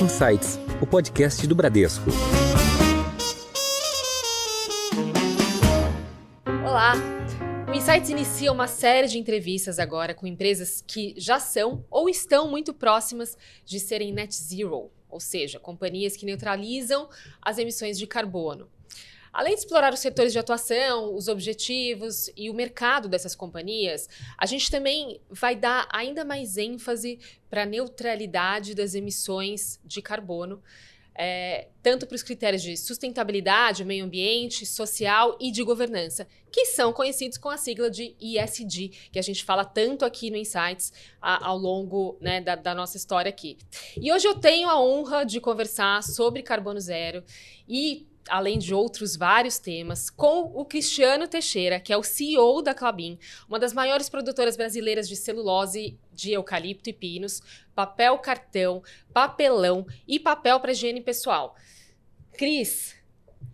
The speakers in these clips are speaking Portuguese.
Insights, o podcast do Bradesco. Olá! O Insights inicia uma série de entrevistas agora com empresas que já são ou estão muito próximas de serem net zero, ou seja, companhias que neutralizam as emissões de carbono. Além de explorar os setores de atuação, os objetivos e o mercado dessas companhias, a gente também vai dar ainda mais ênfase para a neutralidade das emissões de carbono, tanto para os critérios de sustentabilidade, meio ambiente, social e de governança, que são conhecidos com a sigla de ESG, que a gente fala tanto aqui no Insights ao longo, né, da nossa história aqui. E hoje eu tenho a honra de conversar sobre carbono zero e, além de outros vários temas, com o Cristiano Teixeira, que é o CEO da Klabin, uma das maiores produtoras brasileiras de celulose de eucalipto e pinos, papel cartão, papelão e papel para higiene pessoal. Cris,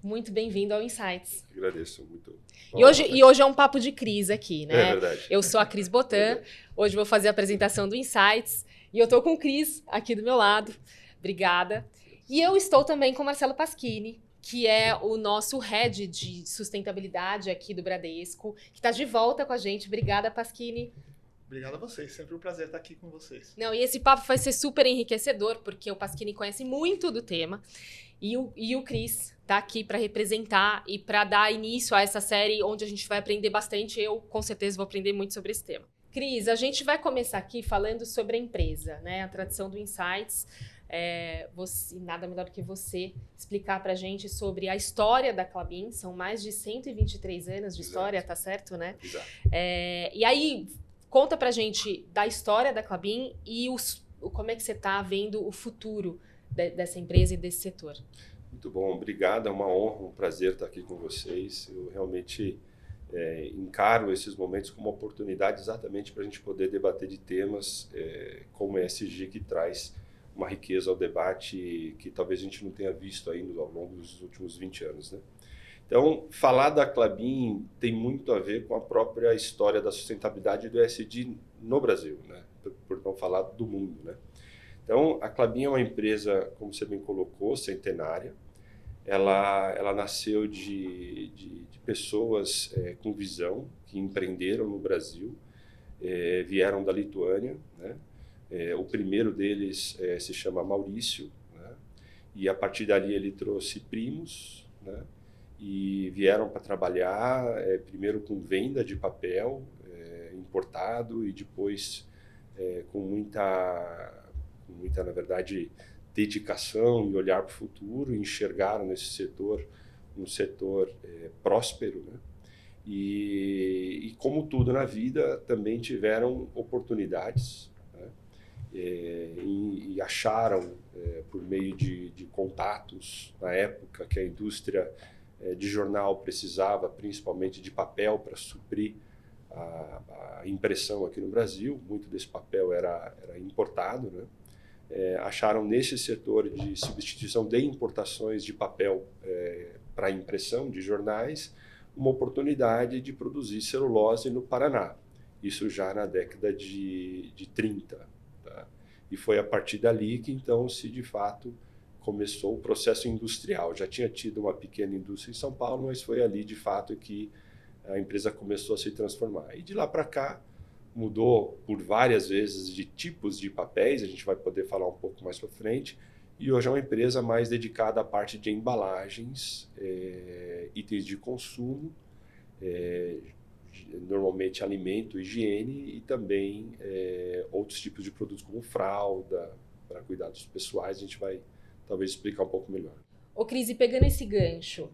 muito bem-vindo ao Insights. Agradeço muito. E hoje é um papo de Cris aqui, né? É verdade. Eu sou a Cris Botan, hoje vou fazer a apresentação do Insights e eu estou com o Cris aqui do meu lado. Obrigada. E eu estou também com o Marcelo Paschini, que é o nosso head de sustentabilidade aqui do Bradesco, que está de volta com a gente. Obrigada, Paschini. Obrigado a vocês, sempre um prazer estar aqui com vocês. Não, e esse papo vai ser super enriquecedor, porque o Paschini conhece muito do tema, e o Cris está aqui para representar e para dar início a essa série onde a gente vai aprender bastante. Eu, com certeza, vou aprender muito sobre esse tema. Cris, a gente vai começar aqui falando sobre a empresa, né? A tradição do Insights. Nada melhor do que você explicar pra gente sobre a história da Klabin. São mais de 123 anos de história, Exato. Tá certo, né? Exato. E aí, conta pra gente da história da Klabin e como é que você tá vendo o futuro dessa empresa e desse setor. Muito bom, obrigado, é uma honra, um prazer estar aqui com vocês. Eu realmente encaro esses momentos como uma oportunidade exatamente para a gente poder debater de temas como ESG, que traz uma riqueza ao debate que talvez a gente não tenha visto ainda ao longo dos últimos 20 anos, né? Então, falar da Klabin tem muito a ver com a própria história da sustentabilidade do ESG no Brasil, né? Por não falar do mundo, né? Então, a Klabin é uma empresa, como você bem colocou, centenária. Ela nasceu de pessoas com visão, que empreenderam no Brasil, vieram da Lituânia, né? O primeiro deles se chama Maurício, né? E a partir dali ele trouxe primos, né? E vieram para trabalhar primeiro com venda de papel importado e depois com muita, na verdade, dedicação e olhar para o futuro, enxergaram nesse setor um setor próspero, né? E como tudo na vida, também tiveram oportunidades, e acharam, por meio de contatos, na época que a indústria de jornal precisava principalmente de papel para suprir a impressão aqui no Brasil, muito desse papel era importado, né? Acharam nesse setor de substituição de importações de papel para impressão de jornais uma oportunidade de produzir celulose no Paraná, isso já na década de 30. E foi a partir dali que, então, de fato, começou o processo industrial. Já tinha tido uma pequena indústria em São Paulo, mas foi ali, de fato, que a empresa começou a se transformar. E de lá para cá, mudou por várias vezes de tipos de papéis, a gente vai poder falar um pouco mais para frente, e hoje é uma empresa mais dedicada à parte de embalagens, itens de consumo, normalmente alimento, higiene e também outros tipos de produtos como fralda, para cuidados pessoais, a gente vai talvez explicar um pouco melhor. Ô Cris, e pegando esse gancho,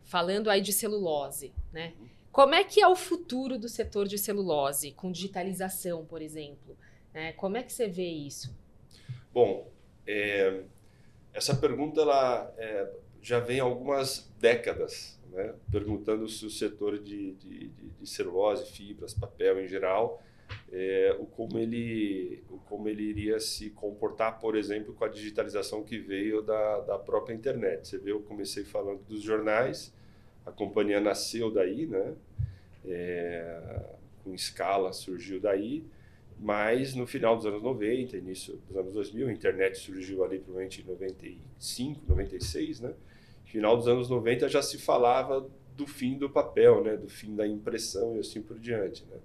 falando aí de celulose, né? Como é que é o futuro do setor de celulose, com digitalização, por exemplo? Como é que você vê isso? Bom, essa pergunta ela, já vem há algumas décadas, né? Perguntando se o setor de celulose, fibras, papel em geral, como ele iria se comportar, por exemplo, com a digitalização que veio da própria internet. Você vê, eu comecei falando dos jornais, a companhia nasceu daí, né? Com escala surgiu daí, Mas no final dos anos 90, início dos anos 2000, a internet surgiu ali provavelmente em 95, 96, né? No final dos anos 90 já se falava do fim do papel, né? Do fim da impressão e assim por diante, né?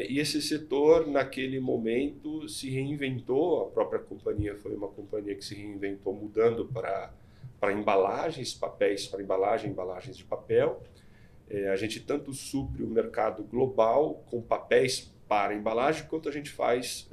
E esse setor, naquele momento, se reinventou. A própria companhia foi uma companhia que se reinventou, mudando para embalagens, papéis para embalagem, embalagens de papel. A gente tanto supre o mercado global com papéis para embalagem, quanto a gente faz,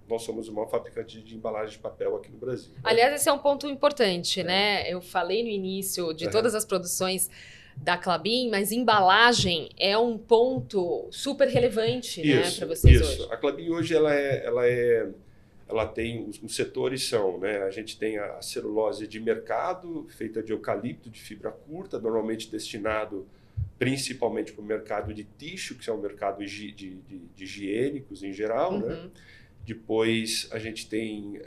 nós somos o maior fabricante de embalagem de papel aqui no Brasil. Né? Aliás, esse é um ponto importante, né? Eu falei no início de todas as produções da Klabin, mas embalagem é um ponto super relevante, né, para vocês hoje. A Klabin hoje ela tem, os setores são, né? A gente tem a celulose de mercado, feita de eucalipto, de fibra curta, normalmente destinado principalmente para o mercado de tixo, que é um mercado de higiênicos em geral, né? Depois a gente tem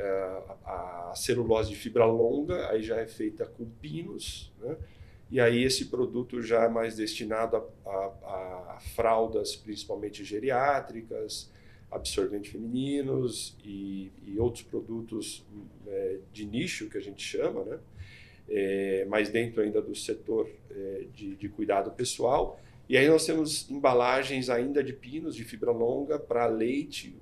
a celulose de fibra longa, aí já é feita com pinos, né? E aí esse produto já é mais destinado a fraldas, principalmente geriátricas, absorventes femininos e outros produtos de nicho, que a gente chama, né? Mas dentro ainda do setor de cuidado pessoal. E aí nós temos embalagens ainda de pinos, de fibra longa, para leite.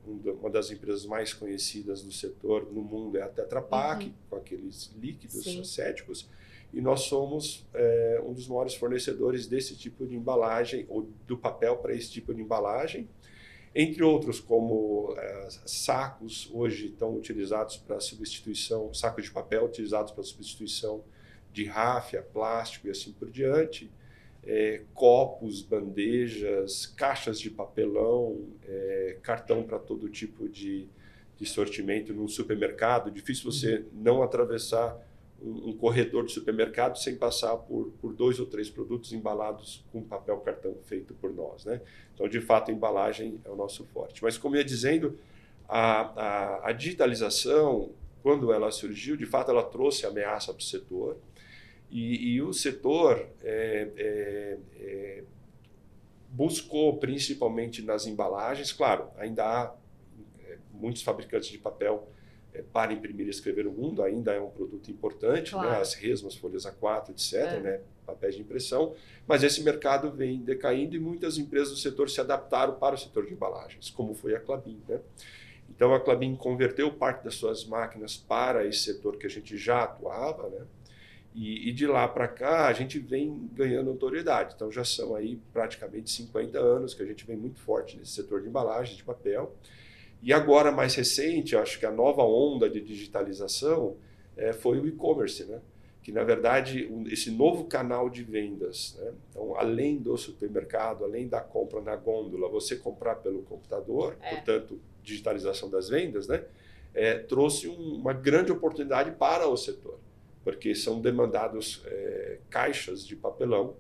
Uma das empresas mais conhecidas do setor no mundo é a Tetra Pak, com aqueles líquidos acéticos. E nós somos um dos maiores fornecedores desse tipo de embalagem, ou do papel para esse tipo de embalagem. Entre outros, como sacos, hoje estão utilizados para substituição, sacos de papel utilizados para substituição de ráfia, plástico e assim por diante. Copos, bandejas, caixas de papelão, cartão para todo tipo de sortimento num supermercado. Difícil você não atravessar um corredor de supermercado sem passar por 2 ou 3 produtos embalados com papel cartão feito por nós, né? Então, de fato, a embalagem é o nosso forte. Mas, como eu ia dizendo, a digitalização, quando ela surgiu, de fato, ela trouxe ameaça para o setor. E o setor buscou, principalmente nas embalagens, claro, ainda há muitos fabricantes de papel para imprimir e escrever no mundo, ainda é um produto importante, claro. Né? As resmas, folhas A4, etc., né? Papéis de impressão, mas esse mercado vem decaindo e muitas empresas do setor se adaptaram para o setor de embalagens, como foi a Klabin, né? Então a Klabin converteu parte das suas máquinas para esse setor que a gente já atuava, né? E de lá para cá a gente vem ganhando notoriedade. Então já são aí praticamente 50 anos que a gente vem muito forte nesse setor de embalagens de papel. E agora, mais recente, acho que a nova onda de digitalização foi o e-commerce, né? Que, na verdade, esse novo canal de vendas, né? Então, além do supermercado, além da compra na gôndola, você comprar pelo computador, portanto, digitalização das vendas, né? Trouxe uma grande oportunidade para o setor, porque são demandados caixas de papelão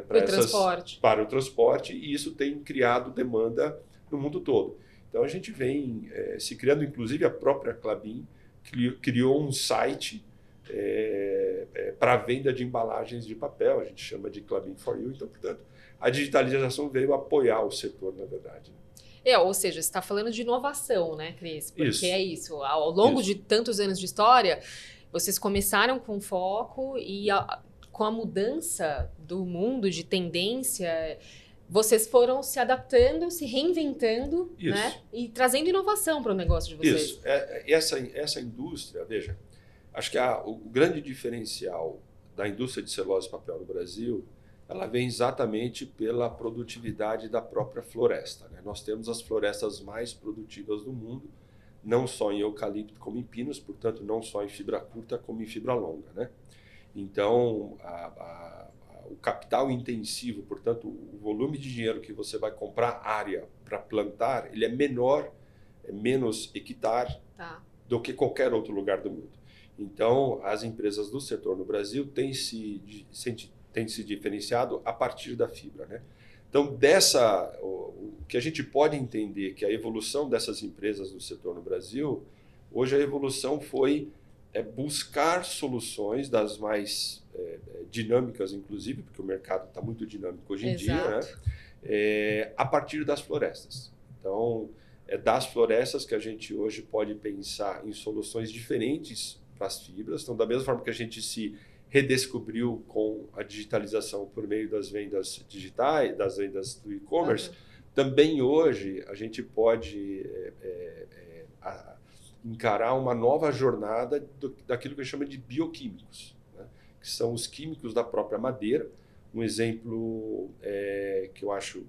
para o transporte, e isso tem criado demanda no mundo todo. Então, a gente vem se criando, inclusive a própria Klabin criou um site para venda de embalagens de papel, a gente chama de Klabin for You. Então, portanto, a digitalização veio apoiar o setor, na verdade. Ou seja, você está falando de inovação, né, Cris? Porque isso. É isso. Ao longo de tantos anos de história, vocês começaram com foco e com a mudança do mundo, de tendência, vocês foram se adaptando, se reinventando, né? E trazendo inovação para o negócio de vocês. Isso. Essa indústria, veja, acho que o grande diferencial da indústria de celulose e papel no Brasil, ela vem exatamente pela produtividade da própria floresta, né? Nós temos as florestas mais produtivas do mundo, não só em eucalipto como em pinos, portanto, não só em fibra curta como em fibra longa, né? Então, o capital intensivo, portanto, o volume de dinheiro que você vai comprar área para plantar, ele é menor, é menos hectare do que qualquer outro lugar do mundo. Então, as empresas do setor no Brasil têm se diferenciado a partir da fibra, né? Então, o que a gente pode entender que a evolução dessas empresas do setor no Brasil, hoje a evolução foi buscar soluções das mais dinâmicas, inclusive, porque o mercado está muito dinâmico hoje em dia, né? a partir das florestas. Então, é das florestas que a gente hoje pode pensar em soluções diferentes para as fibras. Então, da mesma forma que a gente se redescobriu com a digitalização por meio das vendas digitais, das vendas do e-commerce, também hoje a gente pode encarar uma nova jornada daquilo que a gente chama de bioquímicos, né? Que são os químicos da própria madeira. Um exemplo que eu acho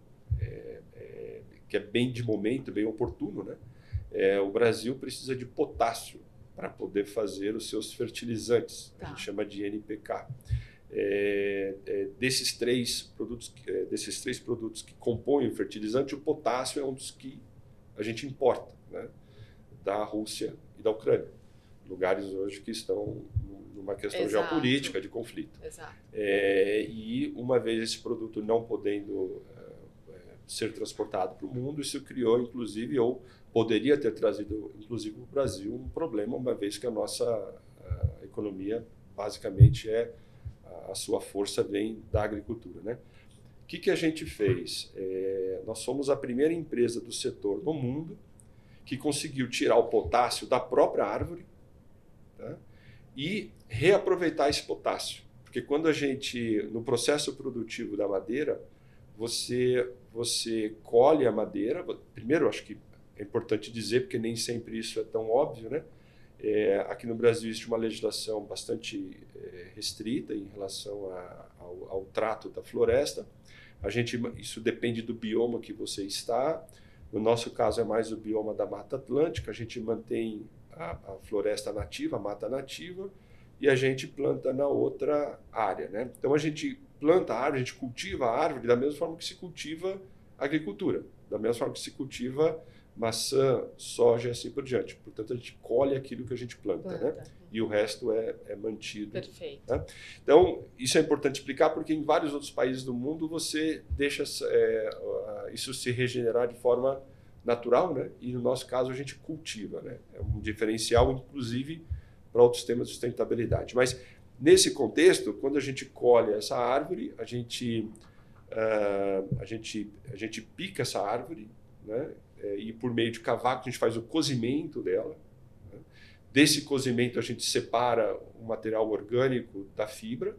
que é bem de momento, bem oportuno, né? O Brasil precisa de potássio para poder fazer os seus fertilizantes, a gente chama de NPK. Desses três produtos que compõem o fertilizante, o potássio é um dos que a gente importa, né? Da Rússia e da Ucrânia, lugares hoje que estão numa questão geopolítica de conflito. E uma vez esse produto não podendo ser transportado para o mundo, isso criou, inclusive, ou poderia ter trazido, inclusive, para o Brasil um problema, uma vez que a nossa economia, basicamente, a sua força vem da agricultura, né? O que a gente fez? Nós somos a primeira empresa do setor no mundo que conseguiu tirar o potássio da própria árvore, tá? E reaproveitar esse potássio. Porque quando a gente, no processo produtivo da madeira, você colhe a madeira. Primeiro, acho que é importante dizer, porque nem sempre isso é tão óbvio, né? Aqui no Brasil existe uma legislação bastante restrita em relação ao trato da floresta. Isso depende do bioma que você está. No nosso caso, é mais o bioma da Mata Atlântica. A gente mantém a floresta nativa, a mata nativa, e a gente planta na outra área, né? Então, a gente planta a árvore, a gente cultiva a árvore da mesma forma que se cultiva a agricultura, da mesma forma que se cultiva maçã, soja e assim por diante. Portanto, a gente colhe aquilo que a gente planta. Né? E o resto é mantido. Perfeito. Né? Então, isso é importante explicar, porque em vários outros países do mundo você deixa isso se regenerar de forma natural, né? E no nosso caso a gente cultiva. Né? É um diferencial, inclusive, para outros temas de sustentabilidade. Mas, nesse contexto, quando a gente colhe essa árvore, a gente pica essa árvore, né? E por meio de cavaco a gente faz o cozimento dela. Né? Desse cozimento a gente separa o material orgânico da fibra.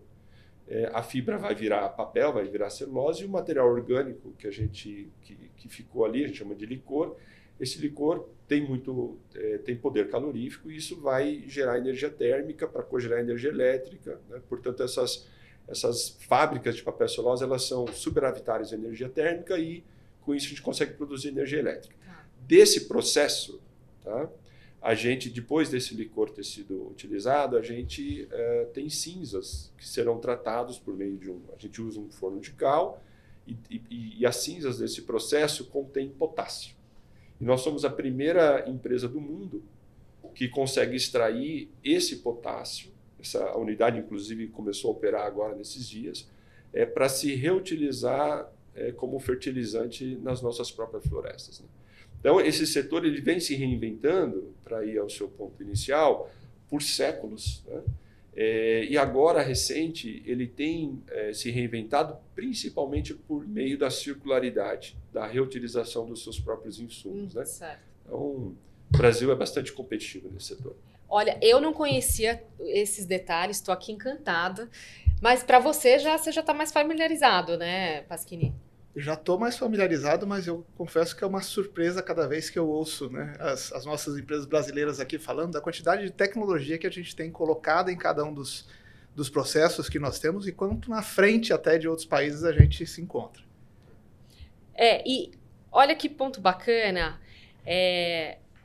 A fibra vai virar papel, vai virar celulose, e o material orgânico que ficou ali, a gente chama de licor. Esse licor tem poder calorífico, e isso vai gerar energia térmica para cogerar energia elétrica. Né? Portanto, essas fábricas de papel celulose, elas são superavitárias em energia térmica, e com isso a gente consegue produzir energia elétrica. Desse processo, tá? A gente, depois desse licor ter sido utilizado, a gente tem cinzas que serão tratados por meio de a gente usa um forno de cal, e as cinzas desse processo contêm potássio. E nós somos a primeira empresa do mundo que consegue extrair esse potássio. Essa unidade, inclusive, começou a operar agora nesses dias, para se reutilizar como fertilizante nas nossas próprias florestas. Né? Então, esse setor ele vem se reinventando, para ir ao seu ponto inicial, por séculos. Né? E agora, recente, ele tem se reinventado principalmente por meio da circularidade, da reutilização dos seus próprios insumos. Né? Certo. Então, o Brasil é bastante competitivo nesse setor. Olha, eu não conhecia esses detalhes, estou aqui encantada, mas para você já está mais familiarizado, né, Pasquini? Eu já estou mais familiarizado, mas eu confesso que é uma surpresa cada vez que eu ouço, né, as nossas empresas brasileiras aqui falando da quantidade de tecnologia que a gente tem colocada em cada um dos processos que nós temos, e quanto na frente até de outros países a gente se encontra. E olha que ponto bacana,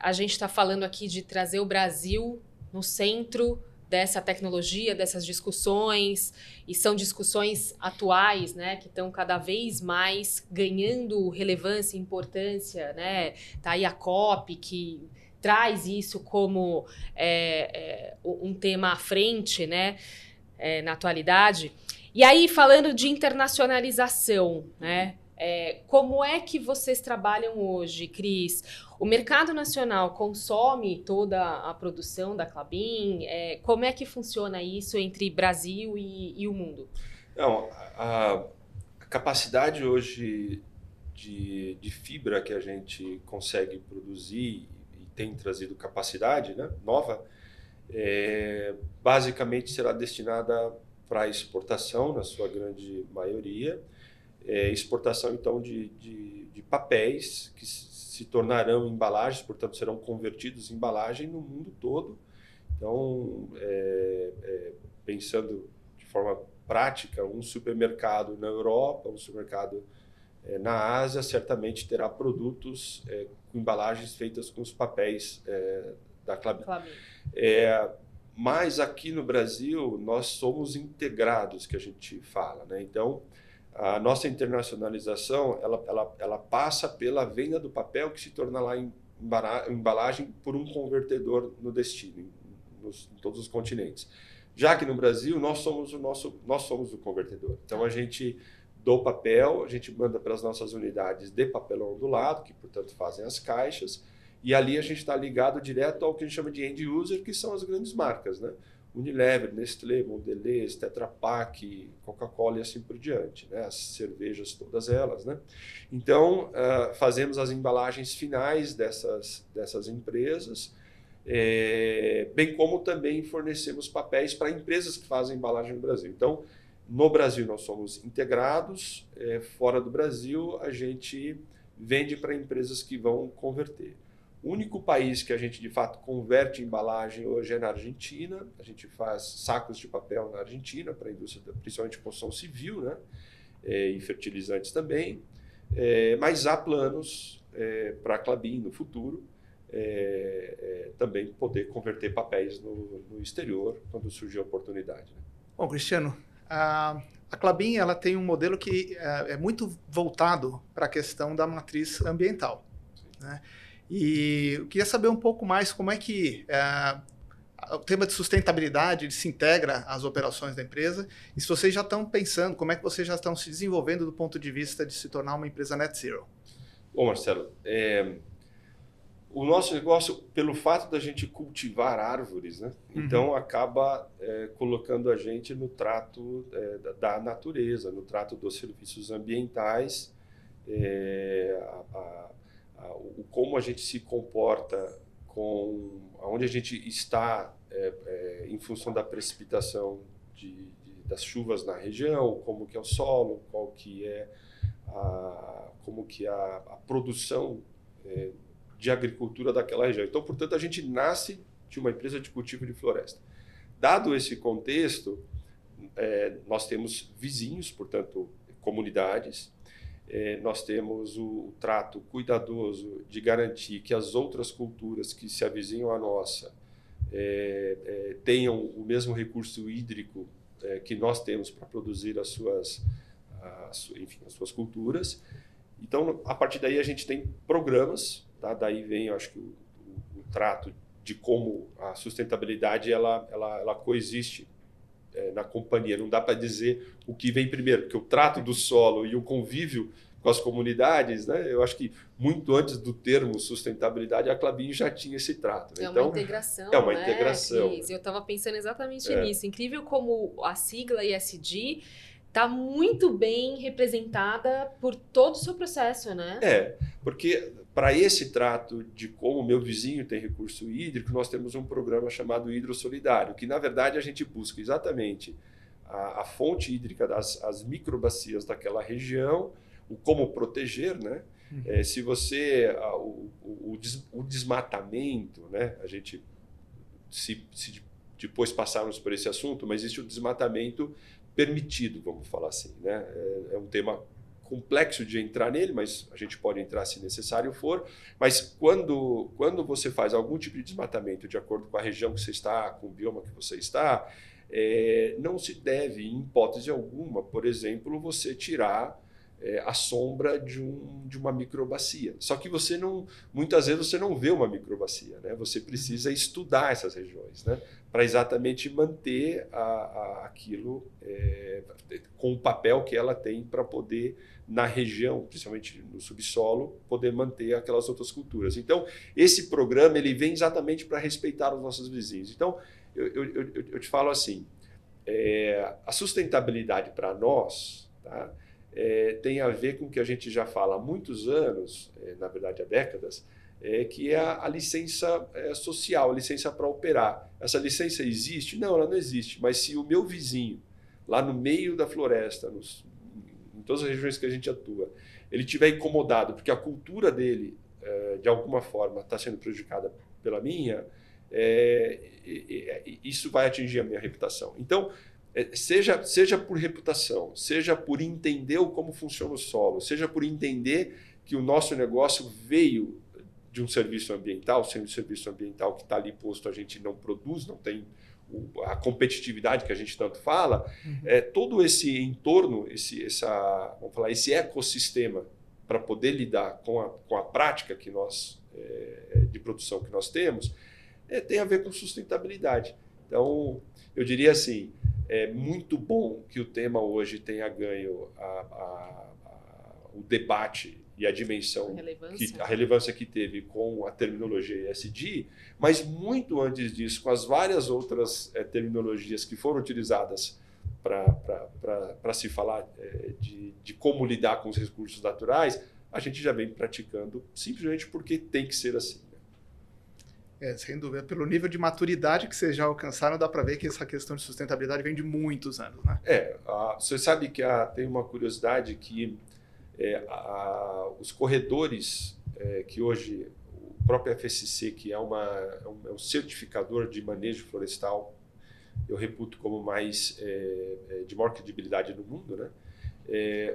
a gente está falando aqui de trazer o Brasil no centro dessa tecnologia, dessas discussões, e são discussões atuais, né, que estão cada vez mais ganhando relevância e importância, né? Tá aí a COP, que traz isso como um tema à frente, né, na atualidade. E aí, falando de internacionalização, né, como é que vocês trabalham hoje, Cris? O mercado nacional consome toda a produção da Klabin? Como é que funciona isso entre Brasil e o mundo? Não, a capacidade hoje de fibra que a gente consegue produzir e tem trazido capacidade, né, nova, basicamente será destinada para exportação, na sua grande maioria. Exportação, então, de papéis que se tornarão embalagens, portanto, serão convertidos em embalagem no mundo todo. Então, pensando de forma prática, um supermercado na Europa, um supermercado na Ásia, certamente terá produtos com embalagens feitas com os papéis da Klabin. Mas aqui no Brasil, nós somos integrados, que a gente fala, né? Então, a nossa internacionalização, ela passa pela venda do papel que se torna lá em embalagem por um convertedor no destino, em todos os continentes. Já que no Brasil, nós somos o convertedor. Então, a gente do papel, a gente manda para as nossas unidades de papelão do lado, que, portanto, fazem as caixas, e ali a gente está ligado direto ao que a gente chama de end user, que são as grandes marcas, né? Unilever, Nestlé, Mondelez, Tetra Pak, Coca-Cola e assim por diante, né? As cervejas, todas elas, né? Então, fazemos as embalagens finais dessas empresas, bem como também fornecemos papéis para empresas que fazem embalagem no Brasil. Então, no Brasil nós somos integrados, fora do Brasil a gente vende para empresas que vão converter. O único país que a gente, de fato, converte embalagem hoje é na Argentina. A gente faz sacos de papel na Argentina para a indústria, principalmente construção civil, né? E fertilizantes também. Mas há planos para a Klabin no futuro também poder converter papéis no exterior quando surgir a oportunidade, né? Bom, Cristiano, a Klabin ela tem um modelo que é muito voltado para a questão da matriz ambiental, né? E eu queria saber um pouco mais como é que o tema de sustentabilidade se integra às operações da empresa e se vocês já estão pensando, como é que vocês já estão se desenvolvendo do ponto de vista de se tornar uma empresa net zero. Bom, Marcelo, o nosso negócio, pelo fato da gente cultivar árvores, né? Então acaba colocando a gente no trato da natureza, no trato dos serviços ambientais, como a gente se comporta com onde a gente está em função da precipitação das chuvas na região, como que é o solo, como que é a produção de agricultura daquela região. Então, portanto, a gente nasce de uma empresa de cultivo de floresta. Dado esse contexto, nós temos vizinhos, portanto, comunidades. Nós temos o trato cuidadoso de garantir que as outras culturas que se avizinham à nossa tenham o mesmo recurso hídrico que nós temos para produzir as suas culturas. Então, a partir daí, a gente tem programas, tá? Daí vem, eu acho que o trato de como a sustentabilidade ela coexiste na companhia. Não dá para dizer o que vem primeiro, porque o trato do solo e o convívio com as comunidades, né? Eu acho que muito antes do termo sustentabilidade, a Klabin já tinha esse trato. Né? É uma integração, é uma né, integração. Cris? Eu estava pensando exatamente nisso. Incrível como a sigla ESG está muito bem representada por todo o seu processo, né? Porque para esse trato de como o meu vizinho tem recurso hídrico, nós temos um programa chamado Hidrossolidário, que na verdade a gente busca exatamente a fonte hídrica as microbacias daquela região, o como proteger, né? Se você o desmatamento, né? A gente se depois passarmos por esse assunto, mas existe o desmatamento permitido, vamos falar assim, né? É um tema complexo de entrar nele, mas a gente pode entrar se necessário for. Mas quando você faz algum tipo de desmatamento de acordo com a região que você está, com o bioma que você está, não se deve, em hipótese alguma, por exemplo, você tirar a sombra de uma microbacia. Só que muitas vezes você não vê uma microbacia, né? Você precisa estudar essas regiões, né? Para exatamente manter aquilo com o papel que ela tem para poder, na região, principalmente no subsolo, poder manter aquelas outras culturas. Então, esse programa ele vem exatamente para respeitar os nossos vizinhos. Então, eu te falo assim, a sustentabilidade para nós, tá? tem a ver com o que a gente já fala há muitos anos, na verdade há décadas, que é a licença social, a licença para operar. Essa licença existe? Não, ela não existe, mas se o meu vizinho, lá no meio da floresta, em todas as regiões que a gente atua, ele estiver incomodado porque a cultura dele, de alguma forma, está sendo prejudicada pela minha, isso vai atingir a minha reputação. Então, seja por reputação, seja por entender como funciona o solo, seja por entender que o nosso negócio veio de um serviço ambiental, sendo um serviço ambiental que está ali posto, a gente não produz, não tem a competitividade que a gente tanto fala, todo esse entorno, vamos falar, esse ecossistema para poder lidar com a prática que nós, de produção que nós temos, tem a ver com sustentabilidade. Então, eu diria assim, é muito bom que o tema hoje tenha ganho o debate e a dimensão, a relevância que teve com a terminologia ESG, mas muito antes disso, com as várias outras terminologias que foram utilizadas para se falar de como lidar com os recursos naturais, a gente já vem praticando simplesmente porque tem que ser assim. Sem dúvida. Pelo nível de maturidade que vocês já alcançaram, dá para ver que essa questão de sustentabilidade vem de muitos anos, né? Você sabe que tem uma curiosidade que os corredores, que hoje o próprio FSC, que é um certificador de manejo florestal, eu reputo como mais de maior credibilidade no mundo, né?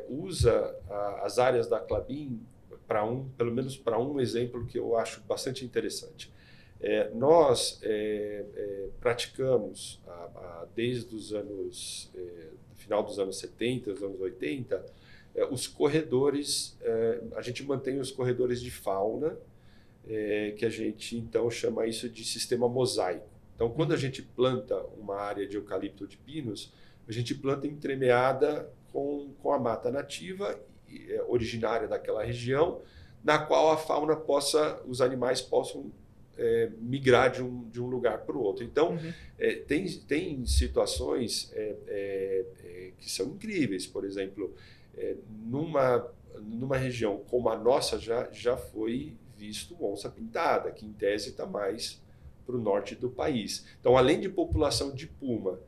Usa as áreas da Klabin pelo menos para um exemplo que eu acho bastante interessante. Nós praticamos desde os anos final dos anos 70, dos anos 80, os corredores, a gente mantém os corredores de fauna, que a gente então chama isso de sistema mosaico. Então, quando a gente planta uma área de eucalipto ou de pinos, a gente planta entremeada com a mata nativa, originária daquela região, na qual a fauna os animais possam migrar de um lugar para o outro. Então, tem situações que são incríveis. Por exemplo, numa região como a nossa já foi visto onça pintada, que em tese está mais para o norte do país. Então, além de população de puma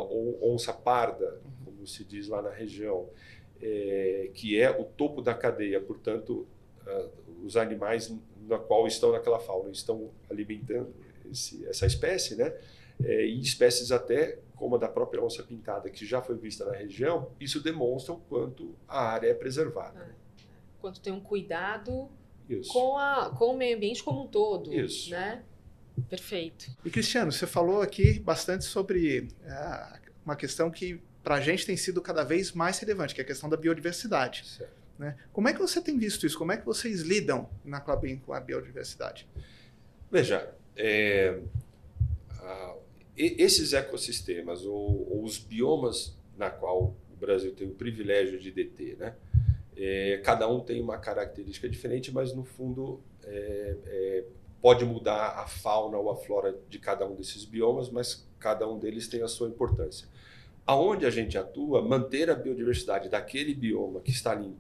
ou onça parda, como se diz lá na região, que é o topo da cadeia, portanto, os animais na qual estão naquela fauna estão alimentando essa espécie, né? E espécies até como a da própria onça pintada, que já foi vista na região, isso demonstra o quanto a área é preservada. Quanto tem um cuidado Isso. com o meio ambiente como um todo. Isso. Né? Perfeito. E, Cristiano, você falou aqui bastante sobre uma questão que para a gente tem sido cada vez mais relevante, que é a questão da biodiversidade. Certo. Né? Como é que você tem visto isso? Como é que vocês lidam na Klabin com a biodiversidade? Veja, esses ecossistemas ou os biomas na qual o Brasil tem o privilégio de deter, né? Cada um tem uma característica diferente, mas no fundo pode mudar a fauna ou a flora de cada um desses biomas, mas cada um deles tem a sua importância. Aonde a gente atua, manter a biodiversidade daquele bioma que está ali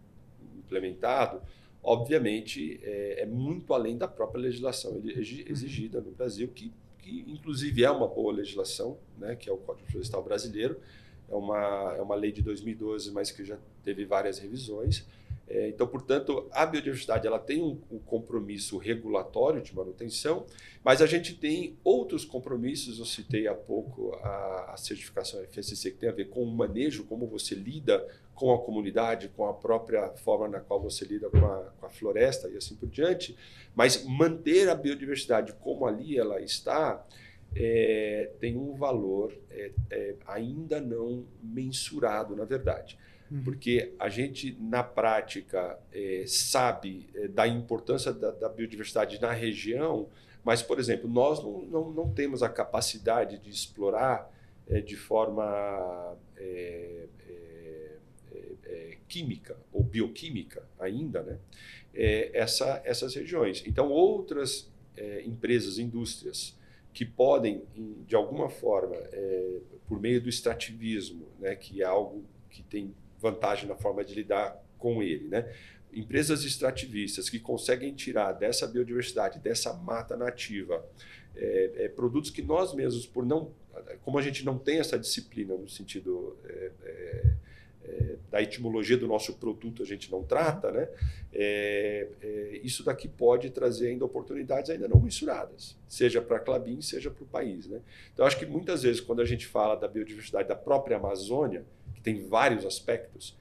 implementado, obviamente, é muito além da própria legislação exigida no Brasil, que inclusive é uma boa legislação, né, que é o Código Florestal Brasileiro. É uma lei de 2012, mas que já teve várias revisões. Então, portanto, a biodiversidade ela tem um compromisso regulatório de manutenção, mas a gente tem outros compromissos. Eu citei há pouco a certificação FSC, que tem a ver com o manejo, como você lida com a comunidade, com a própria forma na qual você lida com a floresta e assim por diante. Mas manter a biodiversidade como ali ela está, tem um valor ainda não mensurado, na verdade. Porque a gente, na prática, sabe da importância da biodiversidade na região, mas, por exemplo, nós não temos a capacidade de explorar de forma química ou bioquímica ainda, né, essas regiões. Então, outras empresas, indústrias, que podem, de alguma forma, por meio do extrativismo, né, que é algo que tem vantagem na forma de lidar com ele, né? Empresas extrativistas que conseguem tirar dessa biodiversidade, dessa mata nativa, produtos que nós mesmos, como a gente não tem essa disciplina no sentido da etimologia do nosso produto, a gente não trata, né? Isso daqui pode trazer ainda oportunidades ainda não mensuradas, seja para a Klabin, seja para o país, né? Então, acho que muitas vezes, quando a gente fala da biodiversidade da própria Amazônia, que tem vários aspectos,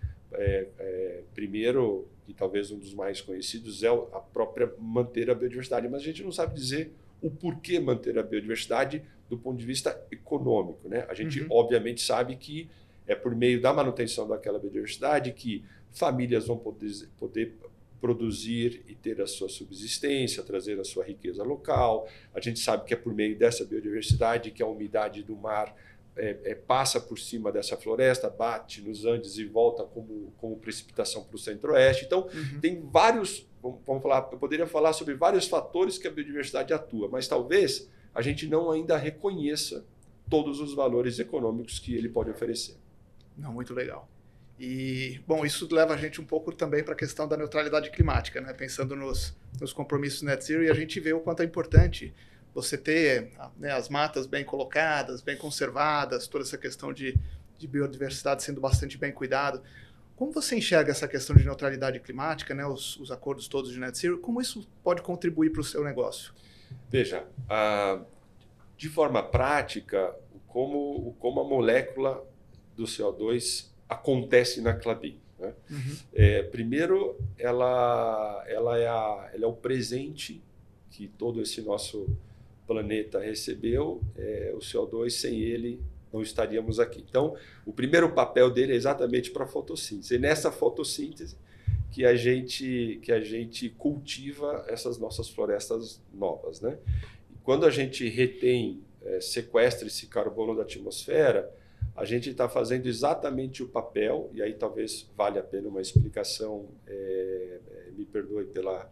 primeiro, e talvez um dos mais conhecidos, é a própria manter a biodiversidade, mas a gente não sabe dizer o porquê manter a biodiversidade do ponto de vista econômico, né? A gente, obviamente, sabe que é por meio da manutenção daquela biodiversidade que famílias vão poder produzir e ter a sua subsistência, trazer a sua riqueza local. A gente sabe que é por meio dessa biodiversidade que a umidade do mar passa por cima dessa floresta, bate nos Andes e volta como precipitação para o centro-oeste. Então, tem vários, vamos falar, eu poderia falar sobre vários fatores que a biodiversidade atua, mas talvez a gente não ainda reconheça todos os valores econômicos que ele pode oferecer. Não, muito legal. E, bom, isso leva a gente um pouco também para a questão da neutralidade climática, né? Pensando nos compromissos net zero, e a gente vê o quanto é importante você ter, né, as matas bem colocadas, bem conservadas, toda essa questão de biodiversidade sendo bastante bem cuidado. Como você enxerga essa questão de neutralidade climática, né, os acordos todos de net zero, como isso pode contribuir para o seu negócio? Veja, de forma prática, como a molécula do CO2 acontece na Klabin, né? Primeiro, ela é o presente que todo esse nosso planeta recebeu. O CO2, sem ele, não estaríamos aqui. Então, o primeiro papel dele é exatamente para a fotossíntese. E nessa fotossíntese que a gente cultiva essas nossas florestas novas, né? E quando a gente sequestra esse carbono da atmosfera, a gente está fazendo exatamente o papel, e aí talvez valha a pena uma explicação, me perdoe pela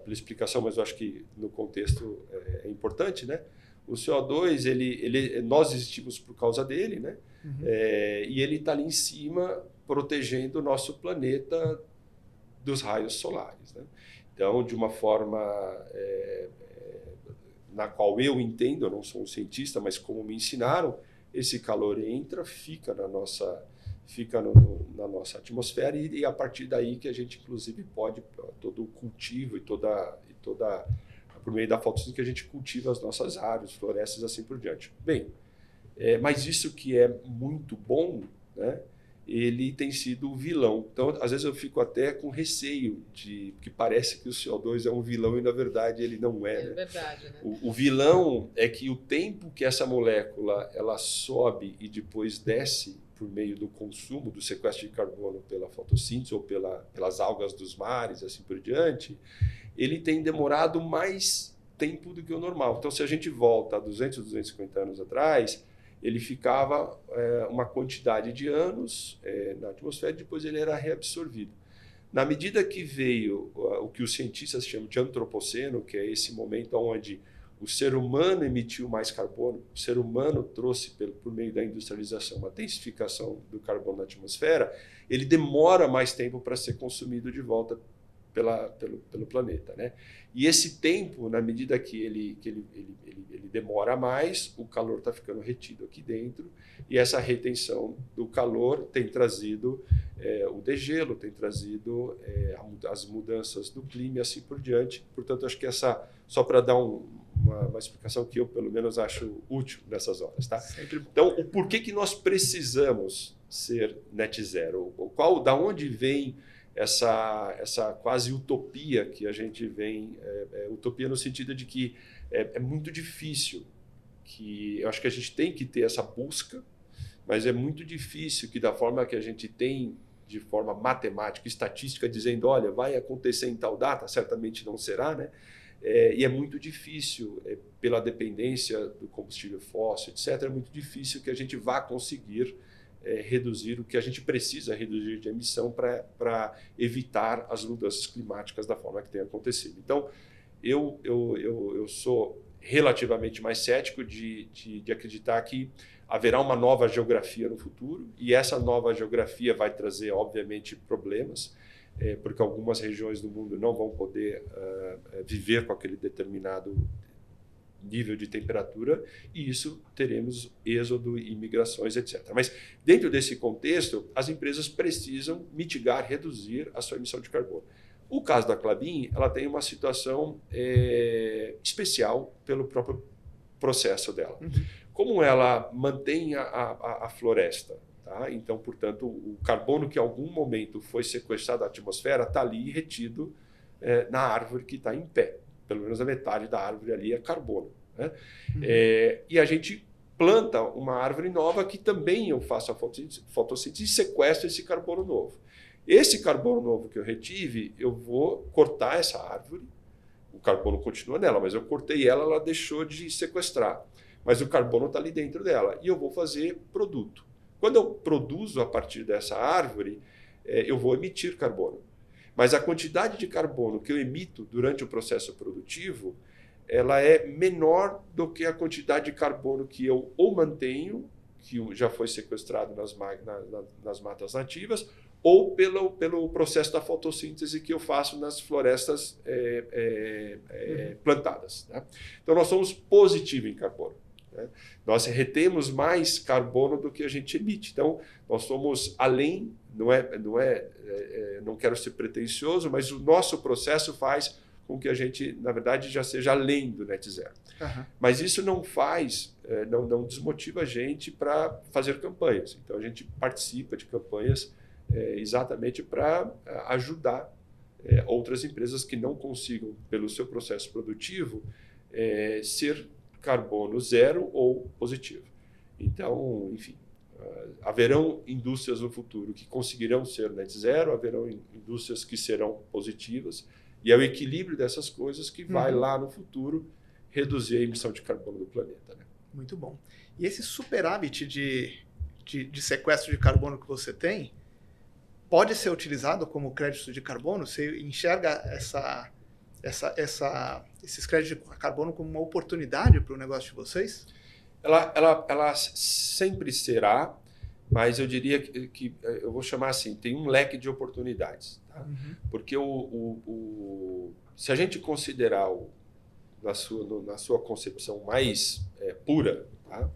explicação, mas eu acho que no contexto é importante, né? O CO2, nós existimos por causa dele, né? E ele está ali em cima protegendo o nosso planeta dos raios solares, né? Então, de uma forma na qual eu entendo, eu não sou um cientista, mas como me ensinaram, esse calor entra, fica na nossa atmosfera, e a partir daí que a gente, inclusive, pode, todo o cultivo e toda por meio da fotossíntese, que a gente cultiva as nossas árvores, florestas, assim por diante. Bem, mas isso que é muito bom, né, ele tem sido o vilão. Então, às vezes eu fico até com receio que parece que o CO2 é um vilão e, na verdade, ele não é. É né? verdade, né? O vilão é que o tempo que essa molécula ela sobe e depois desce por meio do consumo, do sequestro de carbono pela fotossíntese ou pelas algas dos mares, assim por diante, ele tem demorado mais tempo do que o normal. Então, se a gente volta a 200, 250 anos atrás, ele ficava uma quantidade de anos na atmosfera e depois ele era reabsorvido. Na medida que veio o que os cientistas chamam de antropoceno, que é esse momento onde o ser humano emitiu mais carbono, o ser humano trouxe, por meio da industrialização, uma densificação do carbono na atmosfera, ele demora mais tempo para ser consumido de volta pelo planeta, né? E esse tempo, na medida que ele demora mais, o calor está ficando retido aqui dentro, e essa retenção do calor tem trazido o degelo, tem trazido as mudanças do clima e assim por diante. Portanto, acho que só para dar uma explicação que eu, pelo menos, acho útil nessas horas, tá? Então, o porquê que nós precisamos ser net zero? Da onde vem essa quase utopia que a gente vem, utopia no sentido de que é muito difícil, que eu acho que a gente tem que ter essa busca, mas é muito difícil que da forma que a gente tem, de forma matemática, estatística, dizendo, olha, vai acontecer em tal data, certamente não será, né? E é muito difícil, pela dependência do combustível fóssil, etc., é muito difícil que a gente vá conseguir reduzir o que a gente precisa reduzir de emissão para evitar as mudanças climáticas da forma que tem acontecido. Então, eu sou relativamente mais cético de acreditar que haverá uma nova geografia no futuro, e essa nova geografia vai trazer, obviamente, problemas, porque algumas regiões do mundo não vão poder viver com aquele determinado nível de temperatura, e isso teremos êxodo, imigrações, etc. Mas dentro desse contexto, as empresas precisam mitigar, reduzir a sua emissão de carbono. O caso da Klabin, ela tem uma situação especial pelo próprio processo dela. Como ela mantém a floresta, tá? Então, portanto, o carbono que em algum momento foi sequestrado da atmosfera está ali retido na árvore que está em pé. Pelo menos a metade da árvore ali é carbono, né? E a gente planta uma árvore nova que também eu faço a fotossíntese e sequestro esse carbono novo. Esse carbono novo que eu retive, eu vou cortar essa árvore, o carbono continua nela, mas eu cortei ela, ela deixou de sequestrar. Mas o carbono está ali dentro dela, e eu vou fazer produto. Quando eu produzo a partir dessa árvore, eu vou emitir carbono. Mas a quantidade de carbono que eu emito durante o processo produtivo, ela é menor do que a quantidade de carbono que eu ou mantenho, que já foi sequestrado nas matas nativas, ou pelo processo da fotossíntese que eu faço nas florestas plantadas, né? Então, nós somos positivos em carbono, né? Nós retemos mais carbono do que a gente emite. Então, nós somos além, não quero ser pretensioso, mas o nosso processo faz com que a gente, na verdade, já seja além do net zero. Mas isso não desmotiva a gente para fazer campanhas. Então, a gente participa de campanhas exatamente para ajudar outras empresas que não consigam, pelo seu processo produtivo, ser carbono zero ou positivo. Então, enfim, haverão indústrias no futuro que conseguirão ser net zero, haverão indústrias que serão positivas, e é o equilíbrio dessas coisas que vai lá no futuro reduzir a emissão de carbono do planeta, né? Muito bom. E esse superávit de sequestro de carbono que você tem pode ser utilizado como crédito de carbono? Você enxerga esses créditos de carbono como uma oportunidade para o negócio de vocês? Ela sempre será, mas eu diria que eu vou chamar assim, tem um leque de oportunidades. Tá? Porque se a gente considerar na sua concepção mais pura, tá?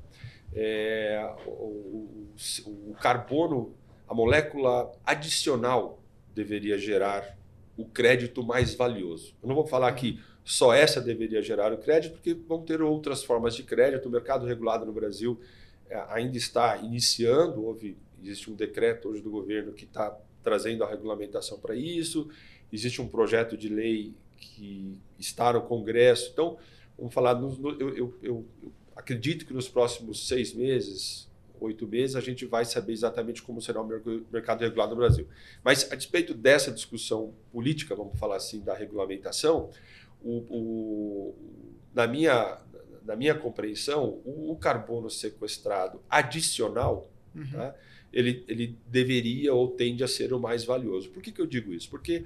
O carbono, a molécula adicional deveria gerar o crédito mais valioso. Eu não vou falar que só essa deveria gerar o crédito, porque vão ter outras formas de crédito. O mercado regulado no Brasil ainda está iniciando. Existe um decreto hoje do governo que está trazendo a regulamentação para isso. Existe um projeto de lei que está no Congresso. Então, vamos falar, eu acredito que nos próximos 6 meses, 8 meses, a gente vai saber exatamente como será o mercado regulado no Brasil. Mas, a despeito dessa discussão política, vamos falar assim, da regulamentação, na minha compreensão, o carbono sequestrado adicional, tá, ele deveria ou tende a ser o mais valioso. Por que eu digo isso? Porque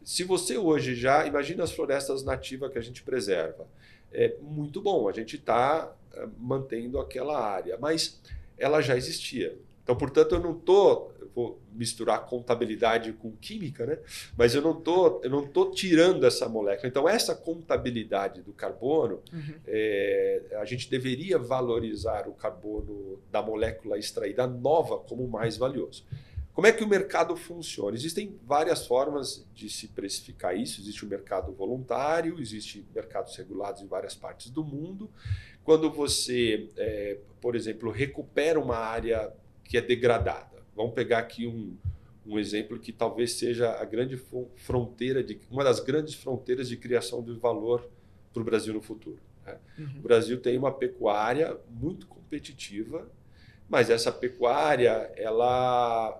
se você hoje já imagina as florestas nativas que a gente preserva, é muito bom, a gente está mantendo aquela área, mas ela já existia. Então, portanto, eu vou misturar contabilidade com química, né? Mas eu não tô tirando essa molécula. Então, essa contabilidade do carbono, a gente deveria valorizar o carbono da molécula extraída nova como mais valioso. Como é que o mercado funciona? Existem várias formas de se precificar isso. Existe o mercado voluntário, existe mercados regulados em várias partes do mundo. Quando você, por exemplo, recupera uma área que é degradada. Vamos pegar aqui um exemplo que talvez seja a grande fronteira, uma das grandes fronteiras de criação de valor para o Brasil no futuro, né? O Brasil tem uma pecuária muito competitiva, mas essa pecuária, ela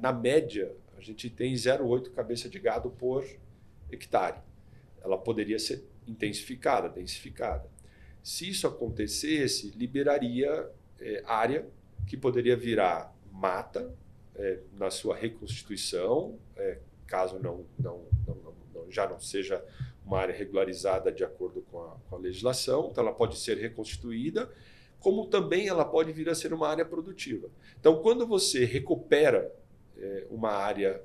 na média, a gente tem 0,8 cabeça de gado por hectare. Ela poderia ser intensificada, densificada. Se isso acontecesse, liberaria área que poderia virar mata na sua reconstituição, caso já não seja uma área regularizada de acordo com a legislação, então ela pode ser reconstituída, como também ela pode vir a ser uma área produtiva. Então, quando você recupera uma área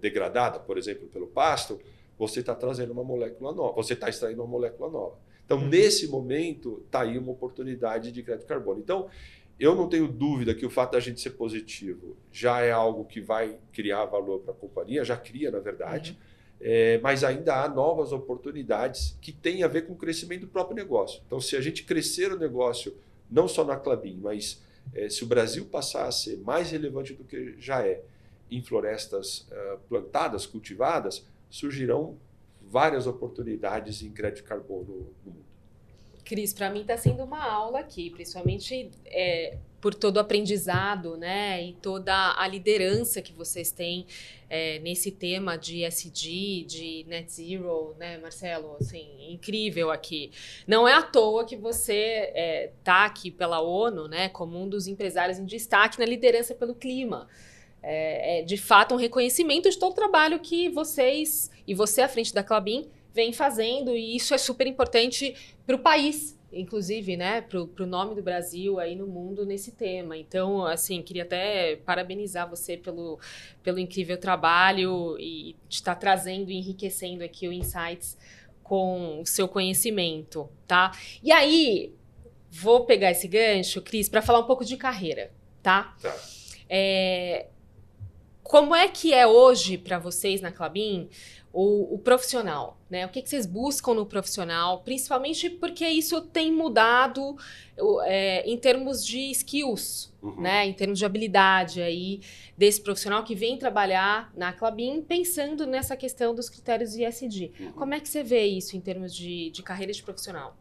degradada, por exemplo, pelo pasto, você está trazendo uma molécula nova, você está extraindo uma molécula nova. Então, nesse momento, está aí uma oportunidade de crédito de carbono. Então, eu não tenho dúvida que o fato da gente ser positivo já é algo que vai criar valor para a companhia, já cria, na verdade, mas ainda há novas oportunidades que têm a ver com o crescimento do próprio negócio. Então, se a gente crescer o negócio, não só na Klabin, mas se o Brasil passar a ser mais relevante do que já é em florestas plantadas, cultivadas, surgirão várias oportunidades em crédito de carbono no mundo. Cris, para mim está sendo uma aula aqui, principalmente por todo o aprendizado, né, e toda a liderança que vocês têm nesse tema de ESG, de Net Zero, né, Marcelo? Assim, incrível aqui. Não é à toa que você está aqui pela ONU, né, como um dos empresários em destaque na liderança pelo clima. É de fato um reconhecimento de todo o trabalho que vocês, e você à frente da Klabin, vem fazendo, e isso é super importante para o país, inclusive, né, para o nome do Brasil aí no mundo nesse tema. Então, assim, queria até parabenizar você pelo incrível trabalho e de estar trazendo e enriquecendo aqui o Insights com o seu conhecimento, tá? E aí, vou pegar esse gancho, Cris, para falar um pouco de carreira, tá? Tá. Como é que é hoje para vocês na Klabin o profissional, né? O que vocês buscam no profissional, principalmente porque isso tem mudado em termos de skills, né? Em termos de habilidade aí desse profissional que vem trabalhar na Klabin pensando nessa questão dos critérios de ESG. Como é que você vê isso em termos de carreira de profissional?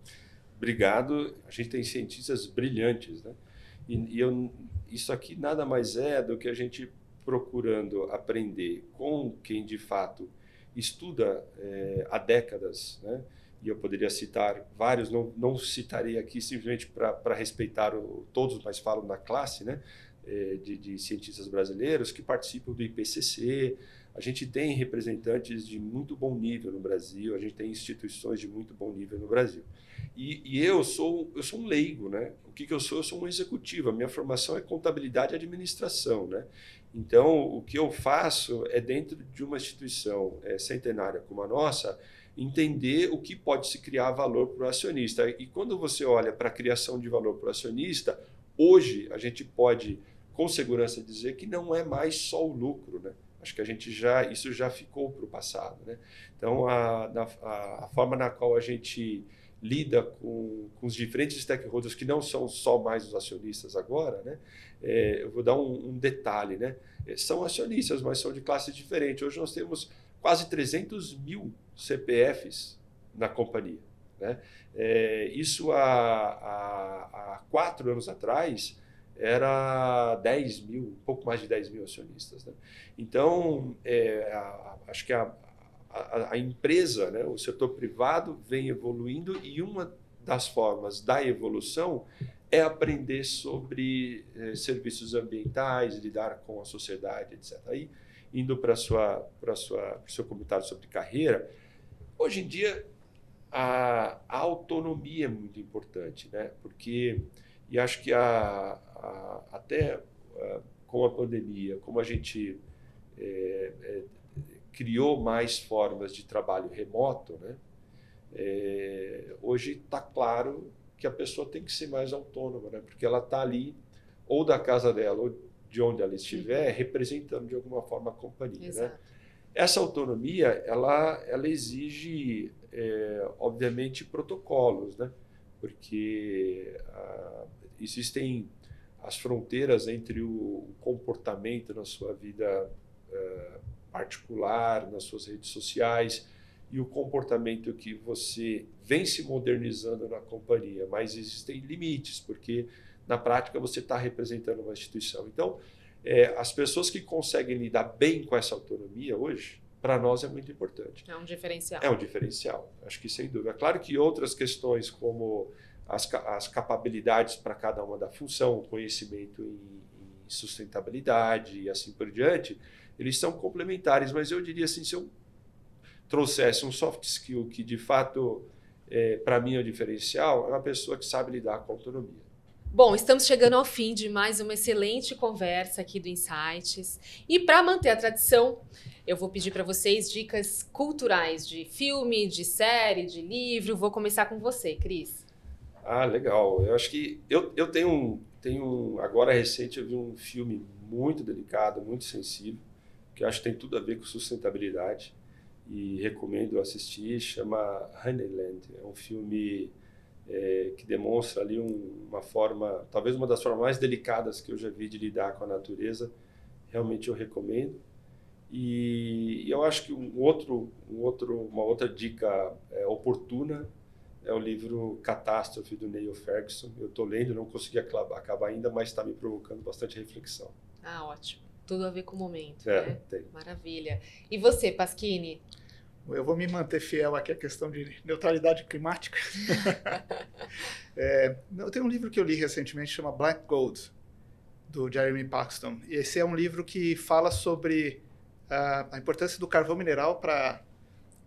Obrigado. A gente tem cientistas brilhantes, né? Isso aqui nada mais é do que a gente procurando aprender com quem de fato estuda há décadas, né? E eu poderia citar vários, não citarei aqui simplesmente para respeitar todos, mas falo na classe, né? De cientistas brasileiros que participam do IPCC. A gente tem representantes de muito bom nível no Brasil, a gente tem instituições de muito bom nível no Brasil. E eu sou um leigo, né? O que eu sou? Eu sou um executivo, a minha formação é contabilidade e administração, né? Então, o que eu faço é, dentro de uma instituição centenária como a nossa, entender o que pode se criar valor para o acionista. E quando você olha para a criação de valor para o acionista, hoje a gente pode, com segurança, dizer que não é mais só o lucro, né? Acho que isso já ficou para o passado, né? Então, a forma na qual a gente lida com os diferentes stakeholders que não são só mais os acionistas agora, né? Eu vou dar um detalhe, né? São acionistas, mas são de classes diferentes. Hoje nós temos quase 300 mil CPFs na companhia, né? Isso há 4 anos atrás era 10 mil, um pouco mais de 10 mil acionistas, né? Então, acho que a empresa, né, o setor privado vem evoluindo e uma das formas da evolução é aprender sobre serviços ambientais, lidar com a sociedade, etc. Aí, indo para o seu comentário sobre carreira, hoje em dia a autonomia é muito importante, né? Porque, e acho que até com a pandemia, como a gente criou mais formas de trabalho remoto, né? Hoje está claro que a pessoa tem que ser mais autônoma, né? Porque ela está ali, ou da casa dela, ou de onde ela estiver, representando de alguma forma a companhia. Né? Essa autonomia, ela exige, obviamente, protocolos, né? Porque existem as fronteiras entre o comportamento na sua vida particular, nas suas redes sociais, e o comportamento que você vem se modernizando na companhia, mas existem limites, porque na prática você está representando uma instituição. Então, as pessoas que conseguem lidar bem com essa autonomia hoje, para nós é muito importante. É um diferencial. É um diferencial, acho que sem dúvida. Claro que outras questões como as capacidades para cada uma da função, o conhecimento em sustentabilidade e assim por diante, eles são complementares, mas eu diria assim, trouxesse um soft skill que, de fato, para mim é o diferencial, é uma pessoa que sabe lidar com autonomia. Bom, estamos chegando ao fim de mais uma excelente conversa aqui do Insights. E para manter a tradição, eu vou pedir para vocês dicas culturais de filme, de série, de livro. Vou começar com você, Cris. Ah, legal. Eu acho que eu tenho agora recente, eu vi um filme muito delicado, muito sensível, que eu acho que tem tudo a ver com sustentabilidade e recomendo assistir, chama Honeyland. É um filme que demonstra ali uma forma, talvez uma das formas mais delicadas que eu já vi de lidar com a natureza. Realmente eu recomendo. E eu acho que uma outra dica oportuna é o livro Catástrofe, do Neil Ferguson. Eu estou lendo, não consegui acabar ainda, mas está me provocando bastante reflexão. Ah, ótimo. Tudo a ver com o momento, né? Tem. Maravilha. E você, Pasquini? Eu vou me manter fiel aqui à questão de neutralidade climática. Eu tenho um livro que eu li recentemente, chama Black Gold, do Jeremy Paxton. E esse é um livro que fala sobre a importância do carvão mineral para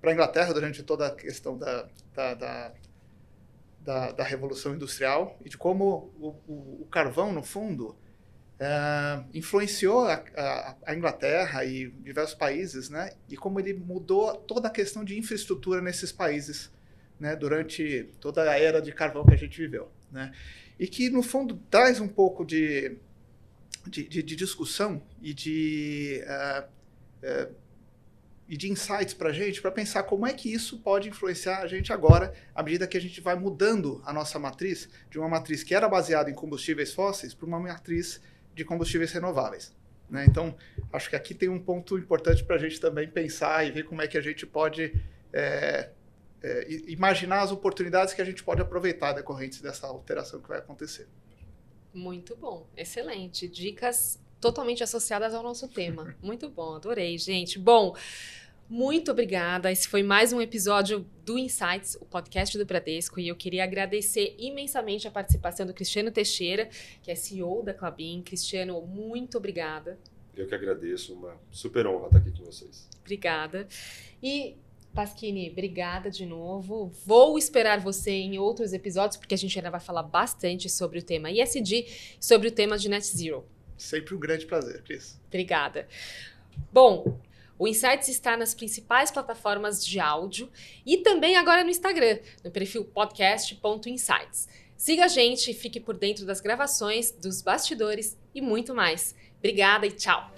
a Inglaterra durante toda a questão da Revolução Industrial e de como o carvão, no fundo, influenciou a Inglaterra e diversos países, né? E como ele mudou toda a questão de infraestrutura nesses países, né? Durante toda a era de carvão que a gente viveu, né? E que, no fundo, traz um pouco de discussão e de insights para a gente, para pensar como é que isso pode influenciar a gente agora, à medida que a gente vai mudando a nossa matriz, de uma matriz que era baseada em combustíveis fósseis para uma matriz de combustíveis renováveis, né? Então, acho que aqui tem um ponto importante para a gente também pensar e ver como é que a gente pode imaginar as oportunidades que a gente pode aproveitar decorrentes dessa alteração que vai acontecer. Muito bom, excelente. Dicas totalmente associadas ao nosso tema. Muito bom, adorei, gente. Bom, muito obrigada. Esse foi mais um episódio do Insights, o podcast do Bradesco, e eu queria agradecer imensamente a participação do Cristiano Teixeira, que é CEO da Klabin. Cristiano, muito obrigada. Eu que agradeço, uma super honra estar aqui com vocês. Obrigada. E, Pasquini, obrigada de novo. Vou esperar você em outros episódios, porque a gente ainda vai falar bastante sobre o tema ESG, sobre o tema de Net Zero. Sempre um grande prazer, Cris. Obrigada. Bom, o Insights está nas principais plataformas de áudio e também agora no Instagram, no perfil podcast.insights. Siga a gente, fique por dentro das gravações, dos bastidores e muito mais. Obrigada e tchau!